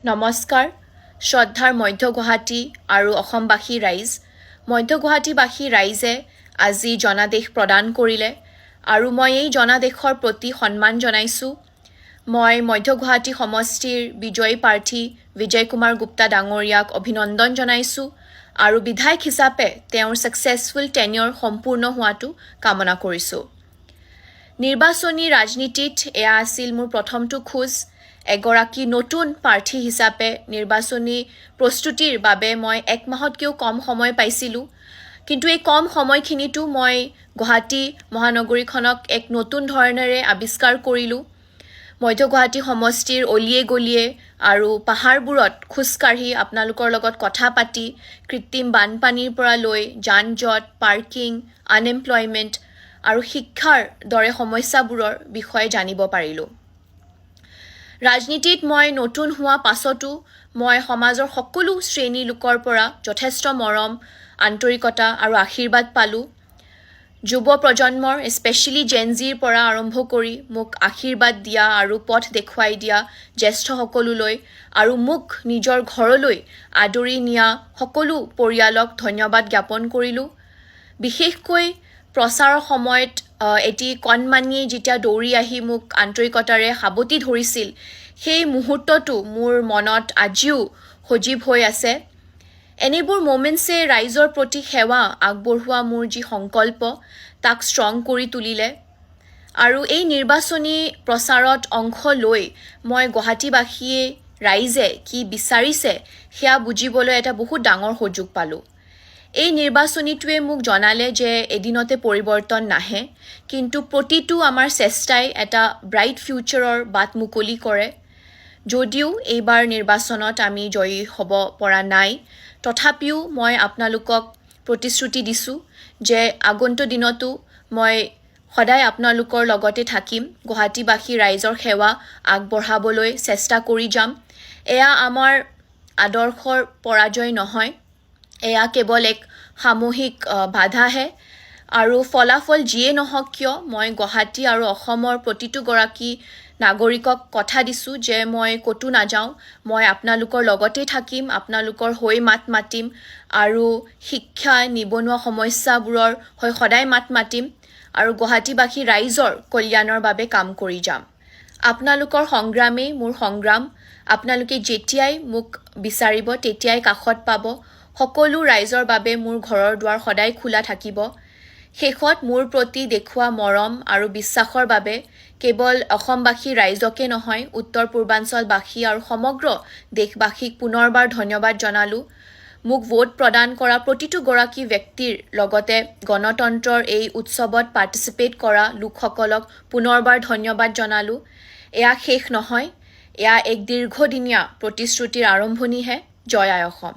নমস্কাৰ শ্ৰদ্ধাৰ মধ্য গুৱাহাটী আৰু অসমবাসী ৰাইজ মধ্য গুৱাহাটীবাসী ৰাইজে আজি জনাদেশ প্ৰদান কৰিলে আৰু মই এই জনাদেশৰ প্ৰতি সন্মান জনাইছোঁ মই মধ্য গুৱাহাটী সমষ্টিৰ বিজয়ী প্ৰাৰ্থী বিজয় কুমাৰ গুপ্তা ডাঙৰীয়াক অভিনন্দন জনাইছোঁ আৰু বিধায়ক হিচাপে তেওঁৰ সাকসেসফুল টেনিয়ৰ সম্পূৰ্ণ হোৱাটো কামনা কৰিছোঁ নিৰ্বাচনী ৰাজনীতিত এয়া আছিল মোৰ প্ৰথমটো খোজ এগৰাকী নতুন প্ৰাৰ্থী হিচাপে নিৰ্বাচনী প্ৰস্তুতিৰ বাবে মই এক মাহতকৈও কম সময় পাইছিলোঁ কিন্তু এই কম সময়খিনিতো মই গুৱাহাটী মহানগৰীখনক এক নতুন ধৰণেৰে আৱিষ্কাৰ কৰিলোঁ মধ্য গুৱাহাটী সমষ্টিৰ অলিয়ে গলিয়ে আৰু পাহাৰবোৰত খোজকাঢ়ি আপোনালোকৰ লগত কথা পাতি কৃত্ৰিম বানপানীৰ পৰা লৈ যান-জঁট পাৰ্কিং আনএমপ্লয়মেণ্ট আৰু শিক্ষাৰ দৰে সমস্যাবোৰৰ বিষয়ে জানিব পাৰিলোঁ ৰাজনীতিত মই নতুন হোৱা পাছতো মই সমাজৰ সকলো শ্ৰেণীৰ লোকৰ পৰা যথেষ্ট মৰম আন্তৰিকতা আৰু আশীৰ্বাদ পালোঁ যুৱ প্ৰজন্মৰ স্পেচিয়েলি জেনজিৰ পৰা আৰম্ভ কৰি মোক আশীৰ্বাদ দিয়া আৰু পথ দেখুৱাই দিয়া জ্যেষ্ঠসকললৈ আৰু মোক নিজৰ ঘৰলৈ আদৰি নিয়া সকলো পৰিয়ালক ধন্যবাদ জ্ঞাপন কৰিলোঁ বিশেষকৈ প্ৰচাৰৰ সময়ত এটি কণমানিয়ে যেতিয়া দৌৰি আহি মোক আন্তৰিকতাৰে সাৱটি ধৰিছিল সেই মুহূৰ্তটো মোৰ মনত আজিও সজীৱ হৈ আছে এনেবোৰ মোমেণ্টছে ৰাইজৰ প্ৰতি সেৱা আগবঢ়োৱা মোৰ যি সংকল্প তাক ষ্ট্ৰং কৰি তুলিলে আৰু এই নিৰ্বাচনী প্ৰচাৰত অংশ লৈ মই গুৱাহাটীবাসীয়ে ৰাইজে কি বিচাৰিছে সেয়া বুজিবলৈ এটা বহুত ডাঙৰ সুযোগ পালোঁ এই নিৰ্বাচনীটোৱে মোক জনালে যে এদিনতে পৰিৱৰ্তন নাহে কিন্তু প্ৰতিটো আমাৰ চেষ্টাই এটা ব্ৰাইট ফিউচাৰৰ বাট মুকলি কৰে যদিও এইবাৰ নিৰ্বাচনত আমি জয়ী হ'ব পৰা নাই তথাপিও মই আপোনালোকক প্ৰতিশ্ৰুতি দিছোঁ যে আগন্তুক দিনতো মই সদায় আপোনালোকৰ লগতে থাকিম গুৱাহাটীবাসী ৰাইজৰ সেৱা আগবঢ়াবলৈ চেষ্টা কৰি যাম এয়া আমাৰ আদৰ্শৰ পৰাজয় নহয় এয়া কেৱল এক সামূহিক বাধাহে আৰু ফলাফল যিয়ে নহওক কিয় মই গুৱাহাটী আৰু অসমৰ প্ৰতিটো গৰাকী নাগৰিকক কথা দিছোঁ যে মই ক'তো নাযাওঁ মই আপোনালোকৰ লগতে থাকিম আপোনালোকৰ হৈ মাত মাতিম আৰু শিক্ষা নিবনুৱা সমস্যাবোৰৰ হৈ সদায় মাত মাতিম আৰু গুৱাহাটীবাসী ৰাইজৰ কল্যাণৰ বাবে কাম কৰি যাম আপোনালোকৰ সংগ্ৰামেই মোৰ সংগ্ৰাম আপোনালোকে যেতিয়াই মোক বিচাৰিব তেতিয়াই কাষত পাব সকলো ৰাইজৰ বাবে মোৰ ঘৰৰ দুৱাৰ সদায় খোলা থাকিব শেষত মোৰ প্ৰতি দেখুওৱা মৰম আৰু বিশ্বাসৰ বাবে কেৱল অসমবাসী ৰাইজকে নহয় উত্তৰ পূৰ্বাঞ্চলবাসী আৰু সমগ্ৰ দেশবাসীক পুনৰবাৰ ধন্যবাদ জনালোঁ মোক ভোট প্ৰদান কৰা প্ৰতিটো গৰাকী ব্যক্তিৰ লগতে গণতন্ত্ৰৰ এই উৎসৱত পাৰ্টিচিপেট কৰা লোকসকলক পুনৰবাৰ ধন্যবাদ জনালোঁ এয়া শেষ নহয় এয়া এক দীৰ্ঘদিনীয়া প্ৰতিশ্ৰুতিৰ আৰম্ভণিহে জয় আই অসম